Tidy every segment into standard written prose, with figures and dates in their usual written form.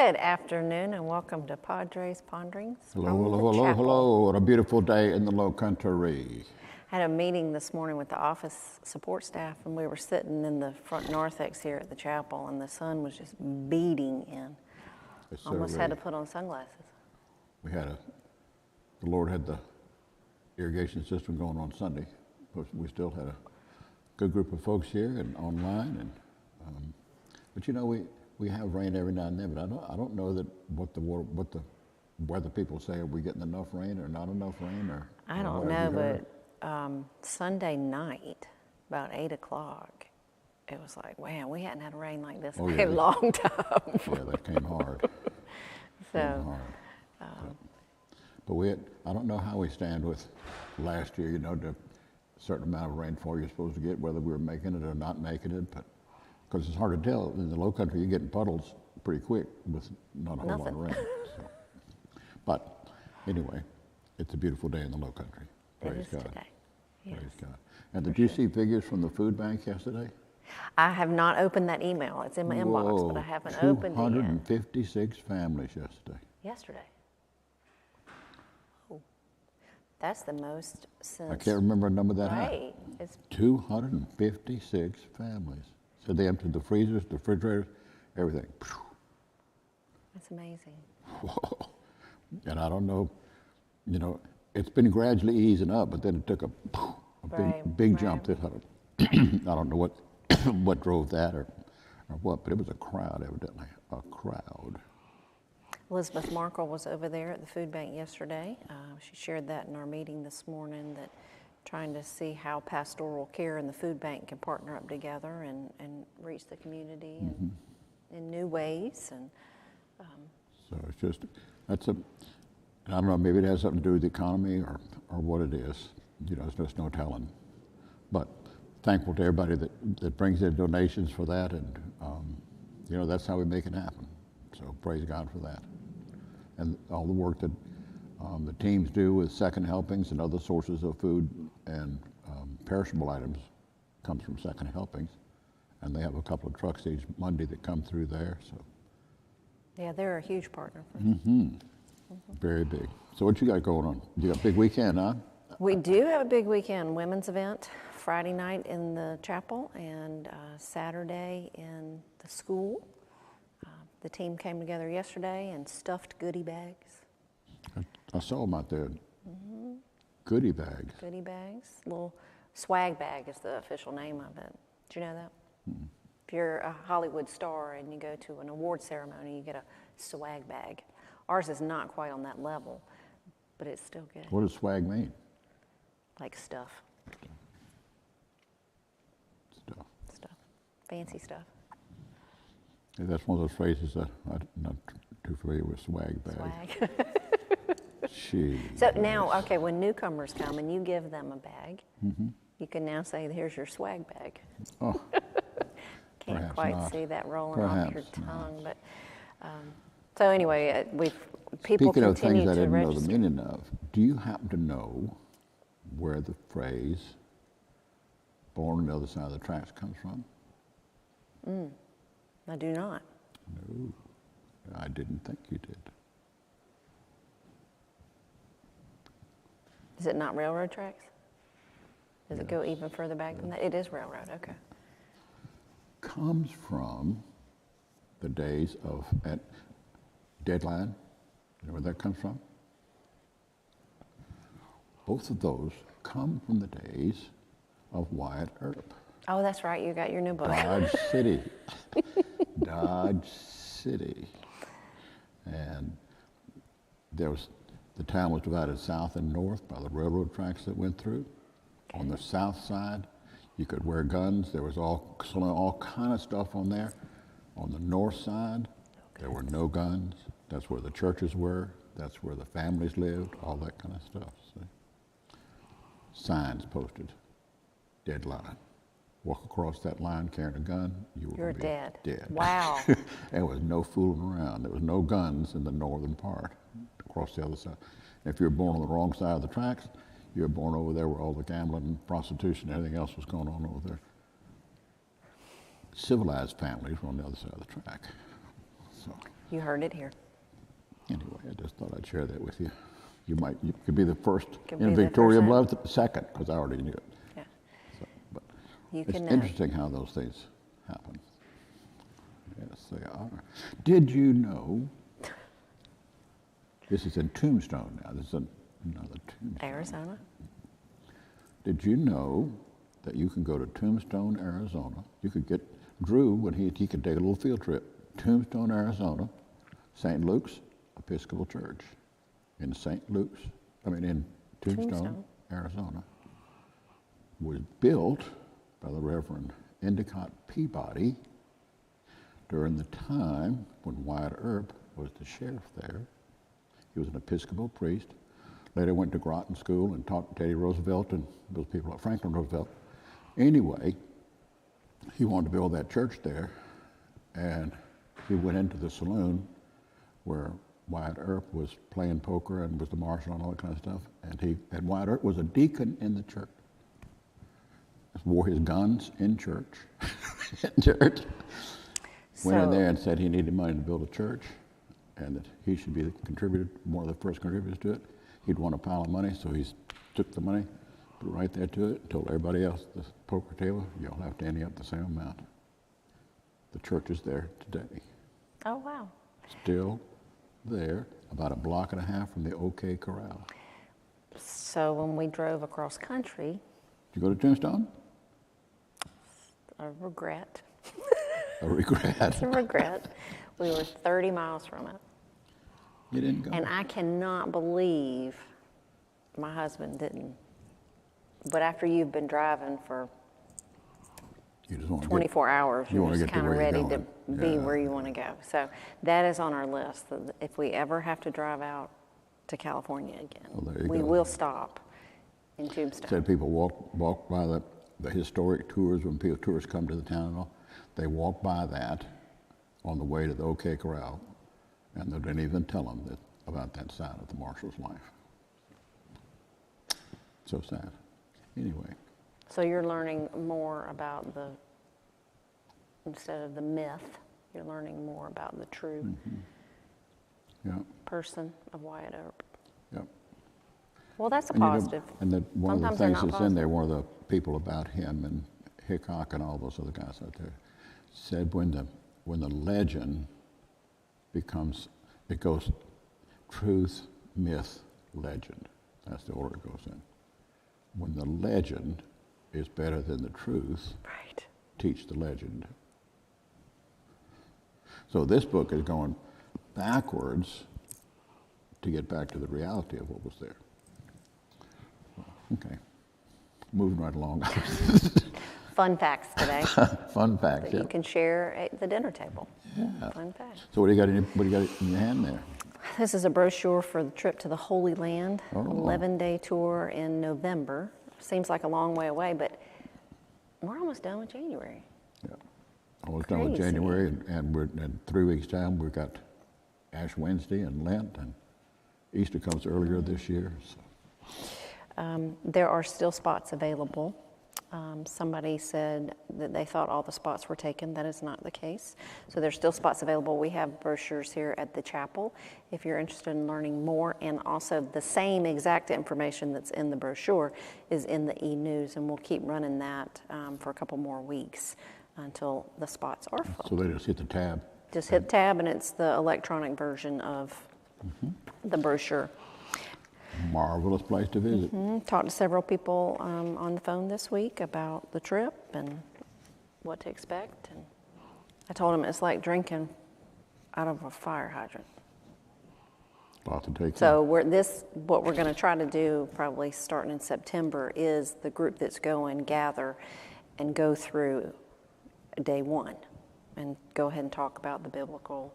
Good afternoon and welcome to Padre's Ponderings. Hello. What a beautiful day in the low country. I had a meeting this morning with the office support staff and we were sitting in the front narthex here at the chapel and the sun was just beating in. Almost had to put on sunglasses. The Lord had the irrigation system going on Sunday. We still had a good group of folks here and online, but you know we have rain every now and then. But I don't know that what the weather people say. Are we getting enough rain or not enough rain? Or I don't know, but Sunday night about 8 o'clock, it was like, wow, we hadn't had rain like this in a long time. Yeah, that came hard. But I don't know how we stand with last year. You know, the certain amount of rainfall you're supposed to get, whether we were making it or not making it, but because it's hard to tell. In the low country, you're getting puddles pretty quick with not a whole lot of rain. So. But anyway, it's a beautiful day in the low country. Praise God. Today. Yes. Praise God. And did you see figures from the food bank yesterday? I have not opened that email. It's in my inbox, but I haven't opened it yet. 256 families yesterday. Yesterday. Oh, that's the most since. I can't remember a number that high. Right. It's 256 families. So they emptied the freezers, the refrigerators, everything. That's amazing. Whoa. And I don't know, you know, it's been gradually easing up, but then it took a big jump. I don't know what drove that or what, but it was a crowd, evidently, a crowd. Elizabeth Markle was over there at the food bank yesterday. She shared that in our meeting this morning, that trying to see how pastoral care and the food bank can partner up together and reach the community in new ways. And so it's just, I don't know, maybe it has something to do with the economy or what it is. You know, there's just no telling. But thankful to everybody that brings their donations for that, and you know, that's how we make it happen. So praise God for that. And all the work that the teams do with second helpings and other sources of food and perishable items comes from second helpings. And they have a couple of trucks each Monday that come through there. So. Yeah, they're a huge partner for us. Very big. So what you got going on? You got a big weekend, huh? We do have a big weekend. Women's event Friday night in the chapel and Saturday in the school. The team came together yesterday and stuffed goodie bags. I saw them out there. Goodie bags. Goodie bags. Little swag bag is the official name of it. Did you know that? If you're a Hollywood star and you go to an award ceremony, you get a swag bag. Ours is not quite on that level, but it's still good. What does swag mean? Like stuff. Stuff. Fancy stuff. Yeah, that's one of those phrases that I'm not too familiar with, swag bag. Swag. Jeez. So now, okay, when newcomers come and you give them a bag, you can now say, here's your swag bag. Oh. Can't quite see that rolling off your tongue, but so anyway, people Speaking of continue things I to didn't register. know the meaning of, do you happen to know where the phrase "born on the other side of the tracks" comes from? I do not. No, I didn't think you did. Is it not railroad tracks? Does it go even further back than that? It is railroad, okay. Comes from the days of Deadline. You know where that comes from? Both of those come from the days of Wyatt Earp. Oh, that's right. You got your new book. Dodge City. Dodge City. And the town was divided south and north by the railroad tracks that went through. Okay. On the south side, you could wear guns. There was all kind of stuff on there. On the north side, there were no guns. That's where the churches were. That's where the families lived, all that kind of stuff. See? Signs posted, deadline. Walk across that line carrying a gun, you're dead. Dead. Wow. There was no fooling around. There was no guns in the northern part, across the other side. And if you were born on the wrong side of the tracks, you were born over there where all the gambling and prostitution and everything else was going on over there. Civilized families were on the other side of the track. So You heard it here. Anyway, I just thought I'd share that with you. You could be the first Could be in the Victoria, first but the second, because I already knew it. Yeah. So, but You it's can interesting how those things happen. Yes, they are. Did you know? This is in Tombstone now. This is another Tombstone. Arizona. Did you know that you can go to Tombstone, Arizona? You could get Drew when he could take a little field trip. Tombstone, Arizona, St. Luke's Episcopal Church in in Tombstone, Arizona, was built by the Reverend Endicott Peabody during the time when Wyatt Earp was the sheriff there. He was an Episcopal priest. Later went to Groton School and taught Teddy Roosevelt and those people like Franklin Roosevelt. Anyway, he wanted to build that church there, and he went into the saloon where Wyatt Earp was playing poker and was the marshal and all that kind of stuff. And Wyatt Earp was a deacon in the church. Wore his guns in church. Went in there and said he needed money to build a church, and that he should be the contributor, one of the first contributors to it. He'd want a pile of money, so he took the money, put it right there to it, told everybody else at the poker table, you'll have to ante up the same amount. The church is there today. Oh, wow. Still there, about a block and a half from the OK Corral. So when we drove across country, Did you go to Tombstone? a regret. A regret. It's a regret. We were 30 miles from it. You didn't go. And I cannot believe my husband didn't. But after you've been driving for You just want 24 hours, you you're wanna just get to kind of where you're ready to going. be Yeah. where you want to go. So that is on our list. That if we ever have to drive out to California again, Well, there you we go. will stop in Tombstone. Said people walk by the historic tours when tourists come to the town and all. They walk by that on the way to the OK Corral, and they didn't even tell them about that side of the marshal's life. So sad. Anyway, So you're learning more about instead of the myth, you're learning more about the true yeah, person of Wyatt Earp. yeah. Well, that's a And you know, positive. and one of the Sometimes they're things not that's in there, one of the people about him and Hickok and all those other guys out there said when the legend it goes truth, myth, legend. That's the order it goes in. When the legend is better than the truth, Right. teach the legend. So this book is going backwards to get back to the reality of what was there. Okay, moving right along. Fun facts today Fun fact, that yeah. you can share at the dinner table. Yeah. Fun facts. So what do you got in your hand there? This is a brochure for the trip to the Holy Land, Oh. 11-day tour in November. Seems like a long way away, but we're almost done with January. Yeah. Almost done with Crazy. January, and we're in 3 weeks' time. We've got Ash Wednesday and Lent, and Easter comes earlier this year. So. There are still spots available. Somebody said that they thought all the spots were taken. That is not the case. So there's still spots available. We have brochures here at the chapel if you're interested in learning more. And also the same exact information that's in the brochure is in the e-news. And we'll keep running that for a couple more weeks until the spots are full. So they just hit the tab. Just hit tab and it's the electronic version of the brochure. Marvelous place to visit. Talked to several people on the phone this week about the trip and what to expect. And I told them it's like drinking out of a fire hydrant. Lot to take So what we're going to try to do, probably starting in September, is the group that's going gather and go through day one and go ahead and talk about the biblical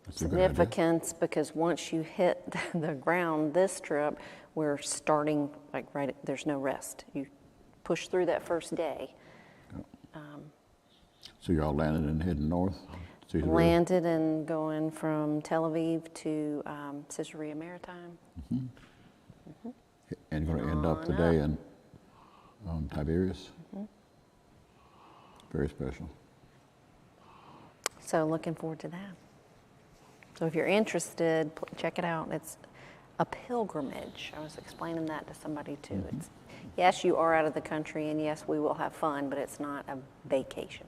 That's a good idea. significance, because once you hit the ground this trip, we're starting there's no rest. You push through that first day. So you're all landed and heading north? Caesarea? Landed and going from Tel Aviv to Caesarea Maritime. And you're going to end up the on day in Tiberias? Very special. So looking forward to that. So if you're interested, check it out. It's a pilgrimage. I was explaining that to somebody too. It's, yes, you are out of the country, and yes, we will have fun, but it's not a vacation.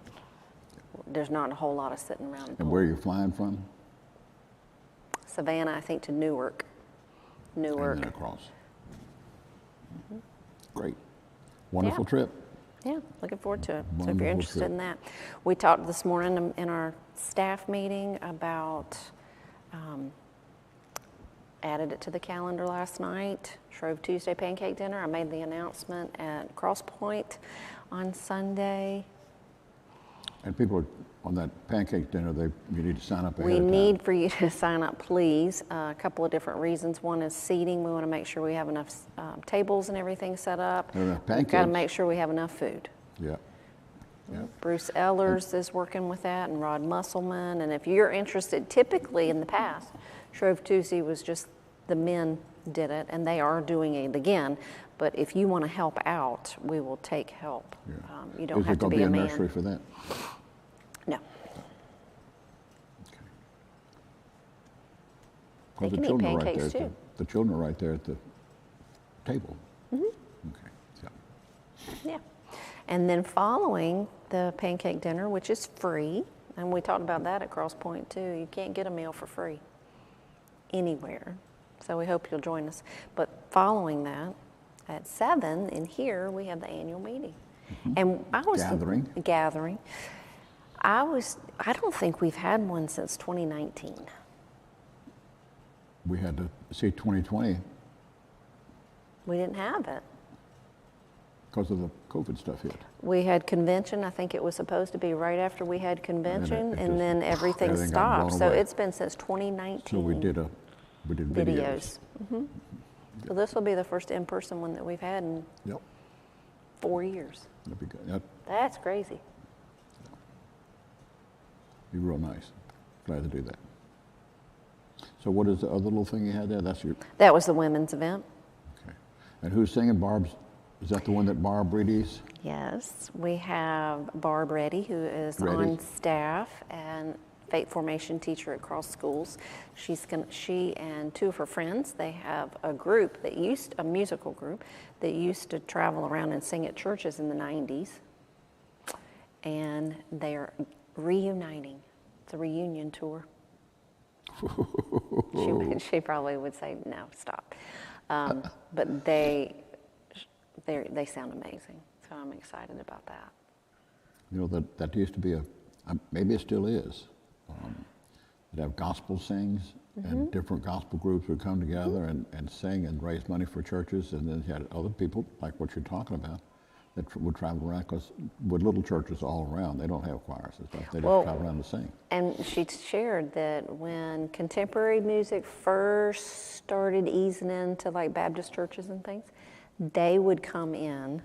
There's not a whole lot of sitting around. And where are you flying from? Savannah, I think, to Newark. Newark. And then across. Great. Wonderful trip. Yeah, looking forward to it. So if Wonderful you're interested trip. in that. We talked this morning in our staff meeting about, added it to the calendar last night, Shrove Tuesday pancake dinner. I made the announcement at Cross Point on Sunday. And people are, on that pancake dinner, you need to sign up ahead We of time. need for you to sign up, please. A couple of different reasons. One is seating. We want to make sure we have enough tables and everything set up. There are enough We've got to pancakes. make sure we have enough food. Yeah. Yeah. Bruce Ellers is working with that, and Rod Musselman. And if you're interested, typically in the past, Shrove Tuesday was just the men did it, and they are doing it again. But if you want to help out, we will take help. Yeah. You don't have to be a Is there man. going to be a nursery for that? No. Okay. They 'Cause can eat children are pancakes, there at too. The children are right there at the table. Okay. Yeah. Yeah. And then following the pancake dinner, which is free, and we talked about that at Cross Point too, you can't get a meal for free anywhere. So we hope you'll join us. But following that, at 7 in here, we have the annual meeting. And I was gathering. I don't think we've had one since 2019. We had to see 2020 We didn't have it. because of the COVID stuff hit. We had convention. I think it was supposed to be right after we had convention, it and just- then everything everything got blown stopped. So away. it's been since 2019. So we did videos. So this will be the first in-person one that we've had in Yep. 4 years. That'd be good. That'd That's crazy. be real nice. Glad to do that. So what is the other little thing you had there? That's your, That was the women's event. okay. And who's singing? Is that the one that Barb Reedy's? Yes, we have Barb Reddy, who is on staff and faith formation teacher at Cross Schools. She and two of her friends, they have a group a musical group that used to travel around and sing at churches in the 90s. And they are reuniting. It's a reunion tour. She probably would say, no, stop. But they sound amazing, so I'm excited about that. You know, that used to be maybe it still is. They'd have gospel sings, and different gospel groups would come together and sing and raise money for churches, and then you had other people, like what you're talking about, that would travel around, because with little churches all around, they don't have choirs and stuff. They just travel around to sing. And she shared that when contemporary music first started easing into like Baptist churches and things, they would come in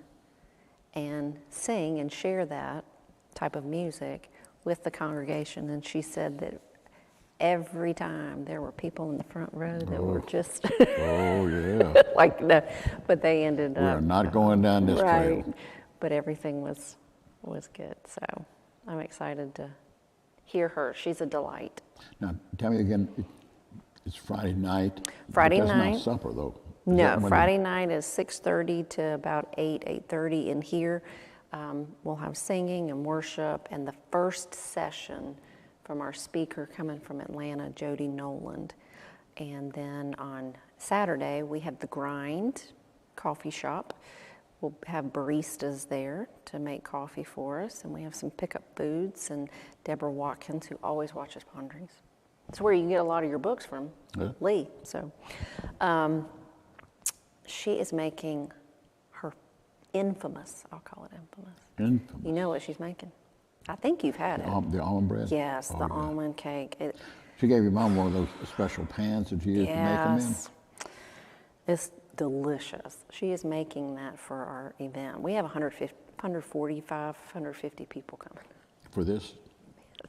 and sing and share that type of music with the congregation. And she said that every time there were people in the front row that were just Oh, yeah. like, no, but they ended We up. are not going down this right. trail. But everything was good. So I'm excited to hear her. She's a delight. Now, tell me again, it's Friday night. Friday but that's night. not supper, though. Is No, that when Friday night is 6:30 to about 8:30 in here. We'll have singing and worship, and the first session from our speaker coming from Atlanta, Jody Noland. And then on Saturday, we have the Grind coffee shop. We'll have baristas there to make coffee for us, and we have some pickup foods, and Deborah Watkins, who always watches Ponderings. It's where you can get a lot of your books from, Lee. So she is making her infamous, I'll call it infamous. Infamous. You know what she's making? I think you've had it. The almond bread? Yes, Oh, the yeah. almond cake. She gave your mom one of those special pans that you used to make them in? Yes, it's delicious. She is making that for our event. We have 145, 150 people coming. For this?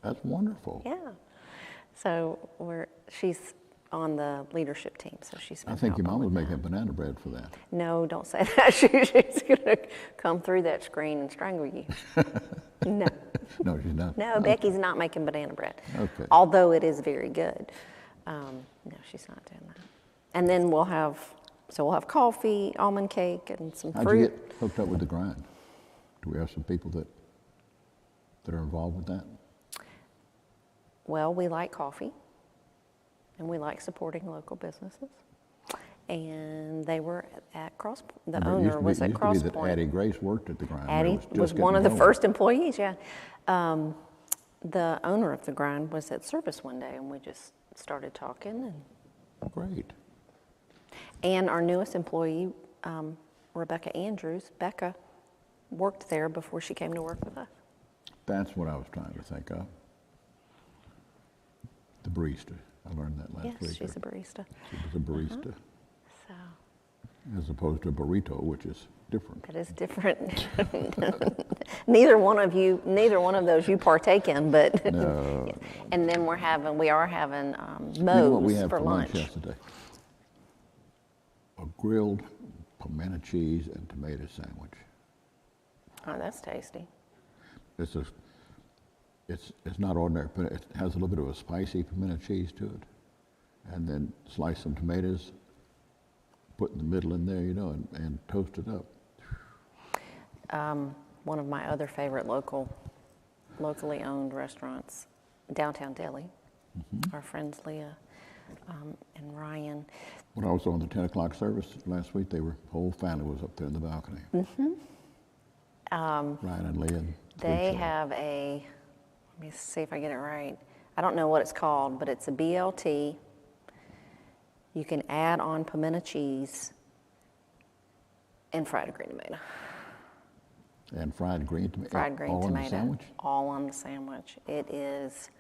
That's wonderful. Yeah. So she's on the leadership team, so she's. I think your mom was making banana bread for that. No, don't say that. She's going to come through that screen and strangle you. No. No, she's not. No, Becky's not making banana bread. Okay. Although it is very good. No, she's not doing that. And then we'll have coffee, almond cake, and some How'd you fruit. get hooked up with the grind? Do we have some people that are involved with that? Well, we like coffee, and we like supporting local businesses. And they were at the owner was at Cross That Point. Addie Grace worked at the grind. Addie It was just one of the getting first employees, yeah. The owner of the grind was at service one day, and we just started talking. Great. And our newest employee, Rebecca Andrews, Becca, worked there before she came to work with us. That's what I was trying to think of. The barista. I learned that last week. Yes, she's a barista. She was a barista, So as opposed to a burrito, which is different. that is different. Neither one of those you partake in, but. No. And then we are having You know what we Moe's had for lunch. yesterday? A grilled pimento cheese and tomato sandwich. Oh, that's tasty. It's not ordinary, but it has a little bit of a spicy pimento cheese to it. And then slice some tomatoes, put in the middle in there, and toast it up. One of my other favorite locally owned restaurants, Downtown Deli. Our friends Leah and Ryan. When I was on the 10 o'clock service last week, whole family was up there in the balcony. Ryan and Leah. And They three have let me see if I get it right. I don't know what it's called, but it's a BLT. You can add on pimento cheese and fried green tomato. And fried green tomato. Fried green all tomato. On the sandwich? All on the sandwich. It is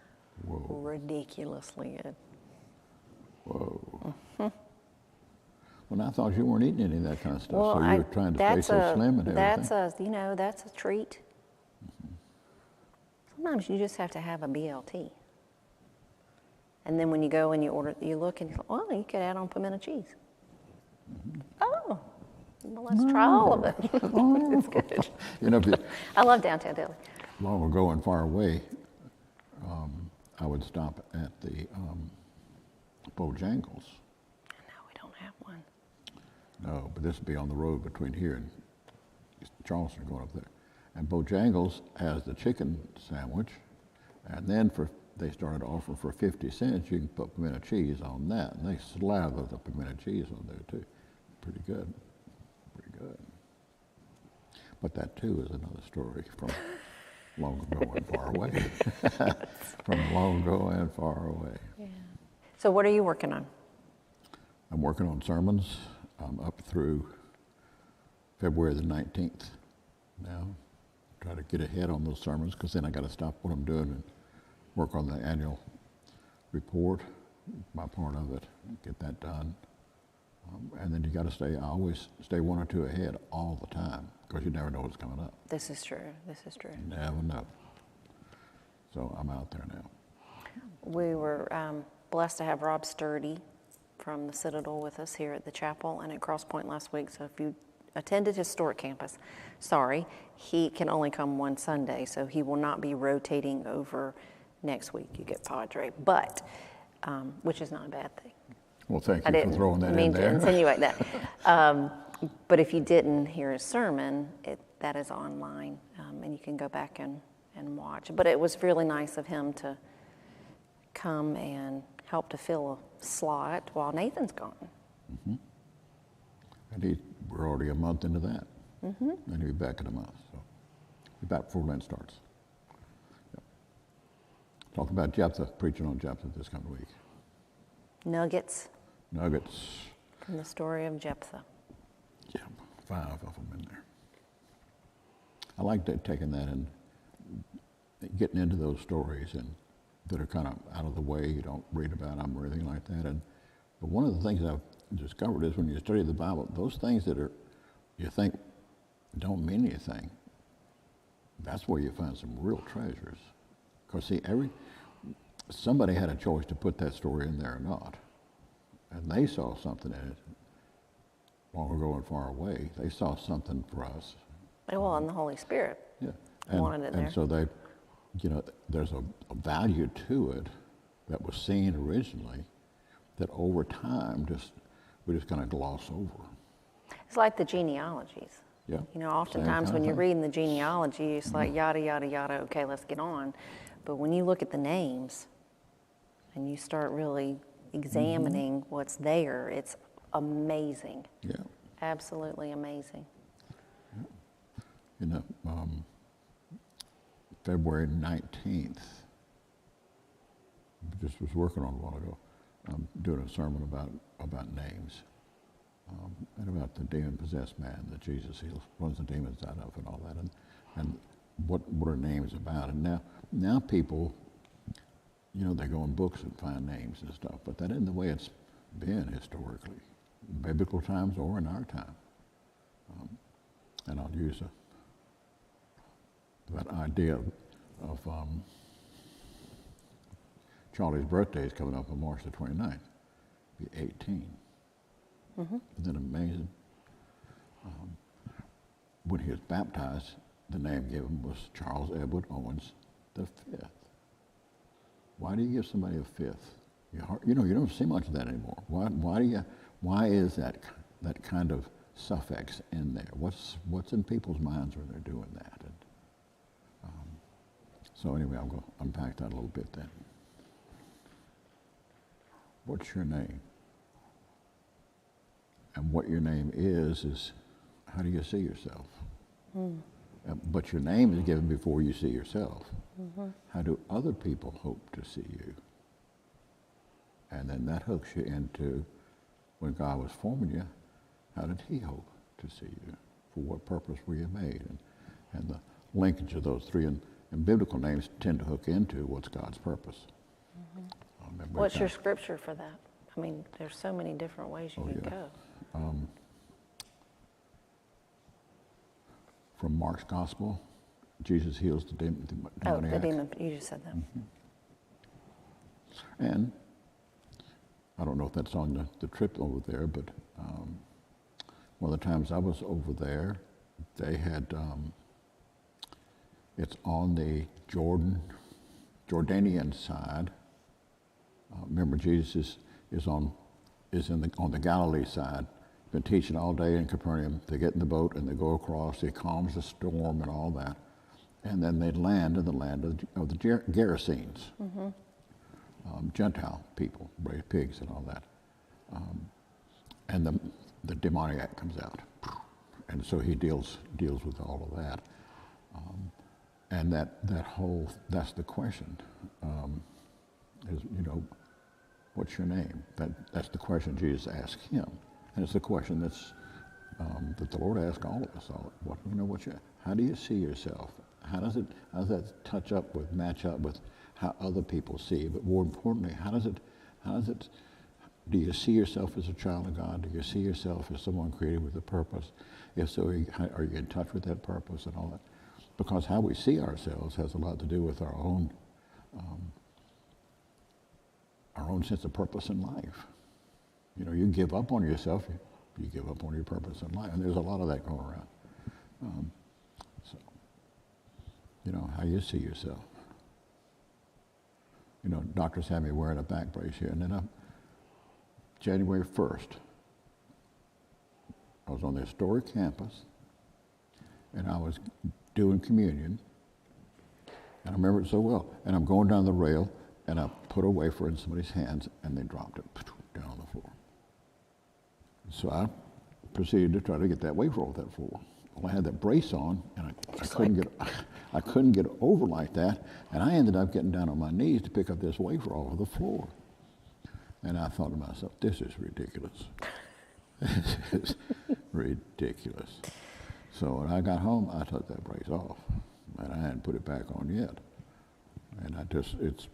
Whoa. ridiculously good. Whoa. Well, I thought you weren't eating any of that kind of stuff, Well, so you were trying to stay so slim and everything. That's a treat. Sometimes you just have to have a BLT. And then when you go and you look and you go, well, you could add on pimento cheese. Oh, well, let's try all of it. It's good. I love Downtown Deli. Long ago and far away, I would stop at the Bojangles. No, we don't have one. No, but this would be on the road between here and Charleston, going up there. And Bojangles has the chicken sandwich, and then they started offering for 50 cents, you can put pimento cheese on that, and they slather the pimento cheese on there too. Pretty good, pretty good. But that too is another story from long ago and far away. From long ago and far away. Yeah. So what are you working on? I'm working on sermons. I'm up through February the 19th now. Try to get ahead on those sermons, because then I got to stop what I'm doing and work on the annual report, my part of it, get that done. And then you got to I always stay one or two ahead all the time, because you never know what's coming up. This is true. You never know. So I'm out there now. We were blessed to have Rob Sturdy from the Citadel with us here at the chapel and at Cross Point last week. So if you attended Historic Campus, sorry, he can only come one Sunday, so he will not be rotating over next week. You get Padre, but which is not a bad thing. Well, thank you for throwing that in there. I didn't mean to insinuate that. But if you didn't hear his sermon, that is online, and you can go back and watch. But it was really nice of him to come and help to fill a slot while Nathan's gone. Mm-hmm. And we're already a month into that. Mm-hmm. And he'll be back in a month. So he'll be back before Lent starts. Yep. Talk about Jephthah, preaching on Jephthah this coming week. Nuggets Nuggets. from the story of Jephthah. Yeah, 5 of them in there. I like taking that and getting into those stories that are kind of out of the way. You don't read about them or anything like that. But one of the things I've discovered is when you study the Bible, those things that you think don't mean anything, that's where you find some real treasures. Because see, somebody had a choice to put that story in there or not. And they saw something in it long ago and far away. They saw something for us. Well, and the Holy Spirit wanted it there. And so there's a value to it that was seen originally, that over time we just kind of gloss over. It's like the genealogies. Yeah. You know, oftentimes when you're reading the genealogy, it's like yada, yada, yada, okay, let's get on. But when you look at the names and you start really examining what's there, it's amazing. Yeah. Absolutely amazing. You know, February 19th, just was working on a while ago, doing a sermon about names. And about the demon-possessed man that Jesus heals, runs the demons out of, and all that, and what are names about? And now people, you know, they go in books and find names and stuff, but that isn't the way it's been historically, in biblical times or in our time. And I'll use that idea of Charlie's birthday is coming up on March the 29th, be 18. Isn't that amazing? When he was baptized, the name given was Charles Edward Owens the Fifth. Why do you give somebody a fifth? You know, you don't see much of that anymore. Why is that kind of suffix in there? What's in people's minds when they're doing that? And, so anyway, I'll go unpack that a little bit then. What's your name? And what your name is how do you see yourself? But your name is given before you see yourself. How do other people hope to see you? And then that hooks you into when God was forming you, how did he hope to see you? For what purpose were you made? And the linkage of those three and biblical names tend to hook into what's God's purpose. What's your scripture for that? I mean, there's so many different ways you can go. From Mark's Gospel, Jesus heals the demoniac. Oh, the demon, you just said that. And I don't know if that's on the trip over there, but one of the times I was over there, they had, it's on the Jordanian side. Remember, Jesus is on the Galilee side. Been teaching all day in Capernaum. They get in the boat and they go across. He calms the storm and all that, and then they land in the land of the Gerasenes, Gentile people, raise pigs and all that. And the demoniac comes out, and so he deals with all of that. And that's the question. Is, you know, what's your name? That's the question Jesus asked him. And it's the question that the Lord asks all of us. How do you see yourself? How does that match up with how other people see you? But more importantly, do you see yourself as a child of God? Do you see yourself as someone created with a purpose? If so, are you in touch with that purpose and all that? Because how we see ourselves has a lot to do with our own sense of purpose in life. You know, you give up on yourself, you give up on your purpose in life, and there's a lot of that going around. So, you know, how you see yourself. You know, doctors have me wearing a back brace here, and then January 1st, I was on the historic campus, and I was doing communion, and I remember it so well, and I'm going down the rail, and I put a wafer in somebody's hands, and they dropped it down on the floor. So I proceeded to try to get that wafer off that floor. Well, I had that brace on, and I couldn't get over like that, and I ended up getting down on my knees to pick up this wafer off of the floor. And I thought to myself, this is ridiculous. This is ridiculous. So when I got home, I took that brace off, and I hadn't put it back on yet. And it's,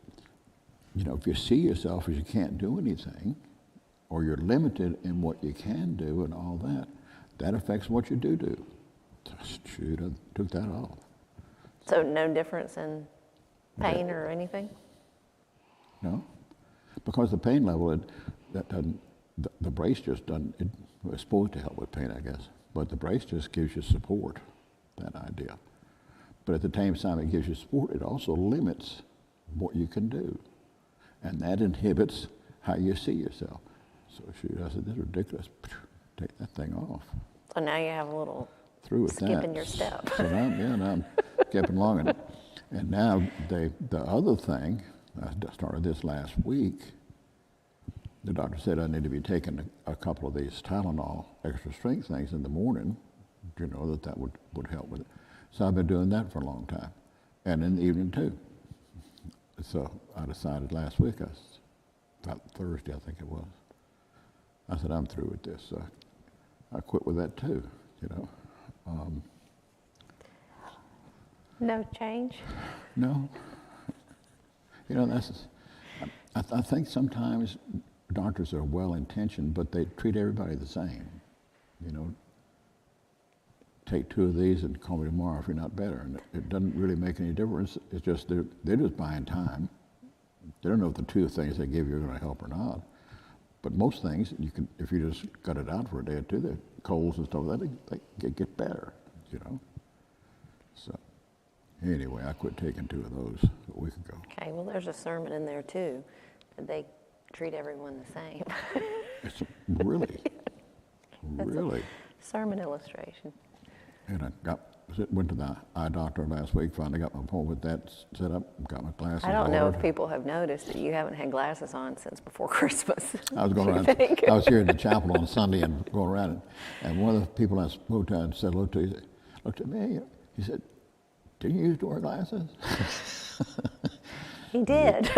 you know, if you see yourself as you can't do anything, or you're limited in what you can do and all that, that affects what you do. Shoot, I took that off. So no difference in pain or anything? No, because the pain level, the brace just doesn't, it's supposed to help with pain, I guess, but the brace just gives you support, that idea. But at the same time it gives you support, it also limits what you can do. And that inhibits how you see yourself. So I said, this is ridiculous. Take that thing off. So now you have a little Through with skip that. in your step. So now I'm skipping along. And now the other thing, I started this last week, the doctor said I need to be taking a couple of these Tylenol extra strength things in the morning, that would help with it. So I've been doing that for a long time, and in the evening too. So I decided last week, about Thursday I think it was, I said I'm through with this. So I quit with that too, No change? No. I think sometimes doctors are well-intentioned, but they treat everybody the same. Take 2 of these and call me tomorrow if you're not better. And it doesn't really make any difference. It's just they're just buying time. They don't know if the 2 things they give you are going to help or not. But most things, if you just cut it out for a day or two, the colds and stuff like that, they get better, So anyway, I quit taking 2 of those a week ago. Okay, well, there's a sermon in there too, that they treat everyone the same. It's really. Sermon illustration. And I went to the eye doctor last week, finally got my appointment with that set up, got my glasses I don't know ordered. if people have noticed that you haven't had glasses on since before Christmas. I was going around, I was here in the chapel on Sunday and going around, and one of the people I spoke to and said hello to, he looked at me, he said, didn't you used to wear glasses? He did.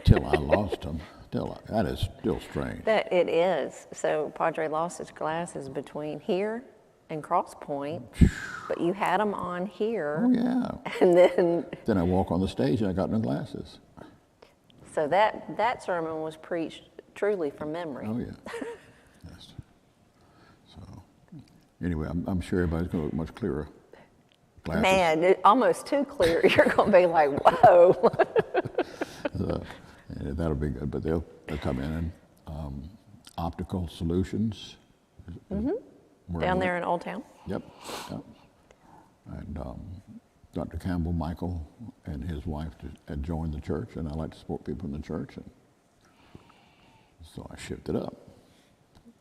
Till I lost them. That is still strange. That it is. So Padre lost his glasses between here and Cross Point, but you had them on here. Oh yeah. And then I walk on the stage and I got no glasses. So that sermon was preached truly from memory. Oh yeah. Yes. So anyway, I'm sure everybody's going to look much clearer. Glasses. Man, almost too clear. You're going to be like, whoa. That'll be good. But they'll come in and optical solutions. Down there in Old Town? Yep. And Dr. Campbell Michael and his wife had joined the church, and I like to support people in the church, and so I shifted up.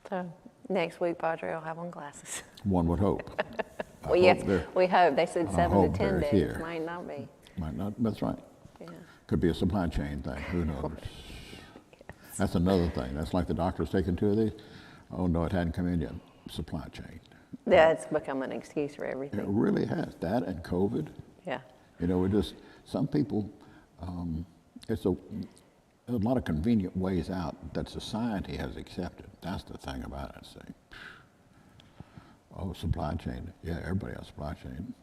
So next week, Padre will have on glasses. One would hope. Well, yes, we hope. They said 7 to 10 days. Here. Might not be. Might not. That's right. Yeah. Could be a supply chain thing. Who knows? Yes. That's another thing. That's like the doctor's taking 2 of these. Oh no, it hadn't come in yet. Supply chain. That's become an excuse for everything. It really has. That and COVID. Yeah. Some people, it's a lot of convenient ways out that society has accepted. That's the thing about it. Say, oh, supply chain. Yeah, everybody has supply chain.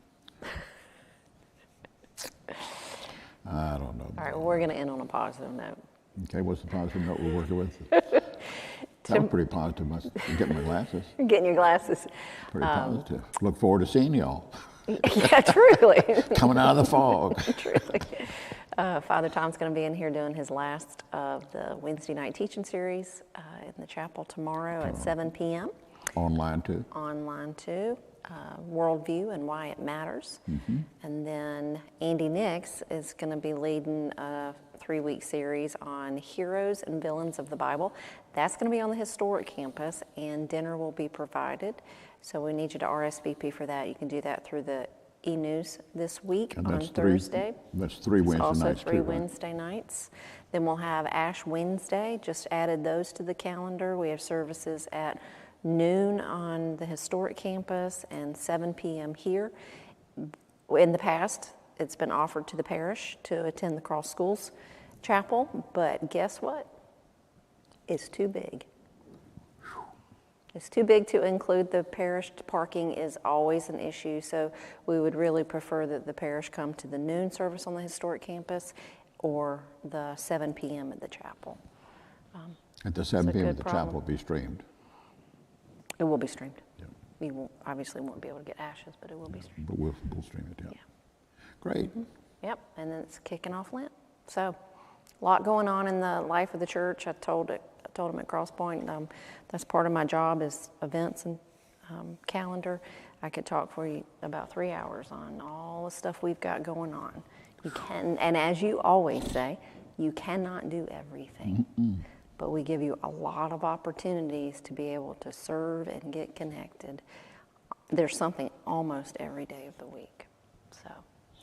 I don't know. All right, well, we're going to end on a positive note. Okay, what's the positive note we're working with? That was pretty positive. Getting my glasses. Getting your glasses. Pretty positive. Look forward to seeing y'all. Yeah, truly. Coming out of the fog. Truly. Father Tom's going to be in here doing his last of the Wednesday night teaching series in the chapel tomorrow at 7 p.m. Online too. Online too. Worldview and why it matters. And then Andy Nix is going to be leading a 3-week series on heroes and villains of the Bible. That's going to be on the historic campus, and dinner will be provided. So we need you to RSVP for that. You can do that through the e-news this week on Thursday. That's 3 Wednesday also nights. Also 3 Wednesday nights. Then we'll have Ash Wednesday. Just added those to the calendar. We have services at noon on the historic campus and 7 p.m. here. In the past, it's been offered to the parish to attend the Cross Schools Chapel, but guess what? It's too big. It's too big to include the parish. Parking is always an issue, so we would really prefer that the parish come to the noon service on the historic campus or the 7 p.m. at the chapel. At the 7 p.m. at the chapel will be streamed. It will be streamed. Yeah. You obviously won't be able to get ashes, but it will be streamed. But we'll stream it, yeah. Great. Yep, and then it's kicking off Lent. So a lot going on in the life of the church. I told them at Cross Point, that's part of my job is events and calendar. I could talk for you about 3 hours on all the stuff we've got going on. You can, and as you always say, you cannot do everything. but we give you a lot of opportunities to be able to serve and get connected. There's something almost every day of the week. So.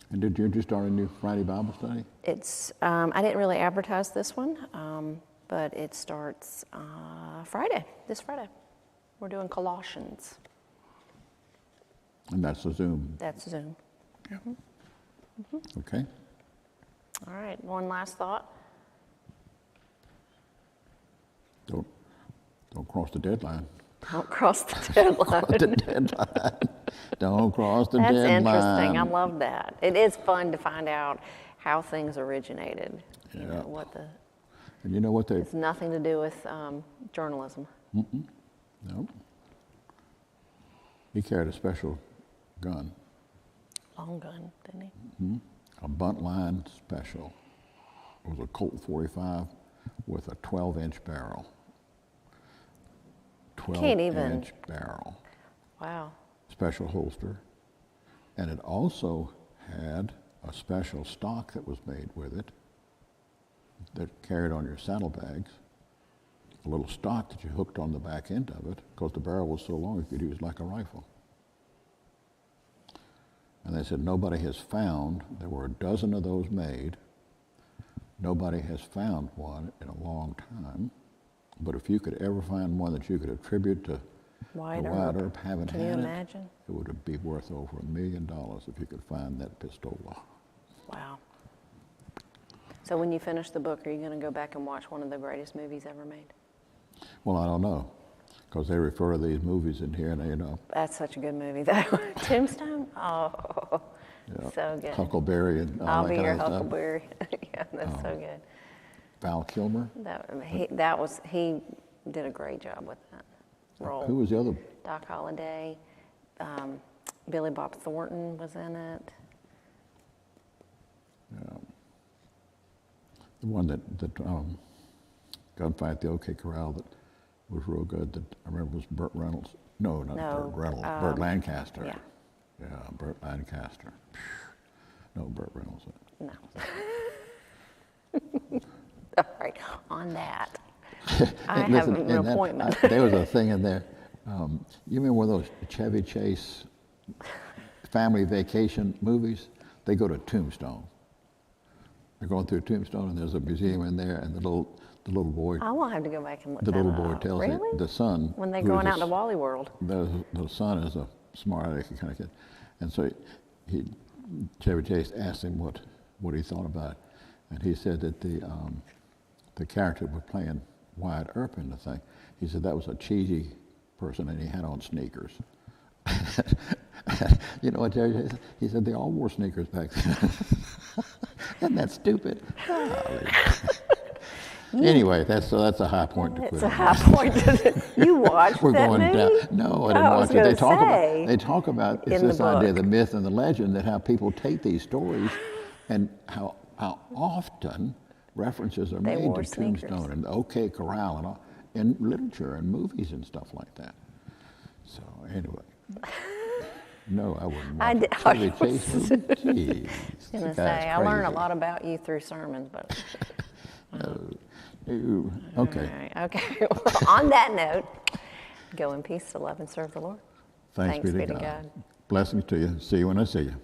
And did you just start a new Friday Bible study? It's, I didn't really advertise this one, but it starts this Friday. We're doing Colossians. And that's a Zoom. That's Zoom. Yeah. Okay. All right, one last thought. Don't cross the deadline. Don't cross the deadline. Cross the deadline. Don't cross the That's deadline. interesting. I love that. It is fun to find out how things originated. You know, what the. And you know what they? It's nothing to do with journalism. No. He carried a special gun. Long gun, didn't he? A buntline special. It was a Colt 45 with a 12-inch barrel. 12-inch barrel. Wow. Special holster. And it also had a special stock that was made with it that carried on your saddlebags. A little stock that you hooked on the back end of it because the barrel was so long you could use it like a rifle. And they said nobody has found, there were a dozen of those made, nobody has found one in a long time. But if you could ever find one that you could attribute to Wyatt the Earp. Wyatt Earp having Can had you it, imagine? it would be worth over $1 million if you could find that pistola. Wow. So when you finish the book, are you going to go back and watch one of the greatest movies ever made? Well, I don't know, because they refer to these movies in here, and you know. That's such a good movie. That one. Tombstone? Oh, Yeah. so good. Huckleberry and all I'll that be kind your of stuff. Huckleberry. Yeah, that's so good. Val Kilmer. He did a great job with that role. Who was the other? Doc Holliday, Billy Bob Thornton was in it. The one that Gunfight at the OK Corral that was real good. That I remember was Burt Reynolds. No, not No, Burt Reynolds. Burt Lancaster. Yeah. Yeah, Burt Lancaster. No, Burt Reynolds. No. All right, on that. I have an appointment. There was a thing in there. You remember one of those Chevy Chase family vacation movies? They go to Tombstone. They're going through Tombstone, and there's a museum in there, and the little boy. I will have to go back and look The that little boy up. tells Really? the son. When they're who is going a out to Wally World. The son is a smart aleck kind of kid, and so Chevy Chase asked him what he thought about it, and he said that the character was playing Wyatt Earp in the thing. He said that was a cheesy person, and he had on sneakers. You know what Chevy Chase said? He said they all wore sneakers back then. Isn't that stupid? Anyway, that's a high point to quit. It's a high point. You watched We're that going movie? down. No, I didn't I was watch it. gonna They talk about it's in the this idea, book. the myth and the legend, that how people take these stories, and how often references are They made wore to sneakers. Tombstone and OK Corral and all, in literature and movies and stuff like that. So anyway. No, I wouldn't watch Chevy Chase movie. Jeez, I was going to that's say, I learn a crazy. lot about you through sermons, but. Ooh, okay. All right, okay. Well, on that note, go in peace to love and serve the Lord. Thanks be to God. Blessings to you. See you when I see you.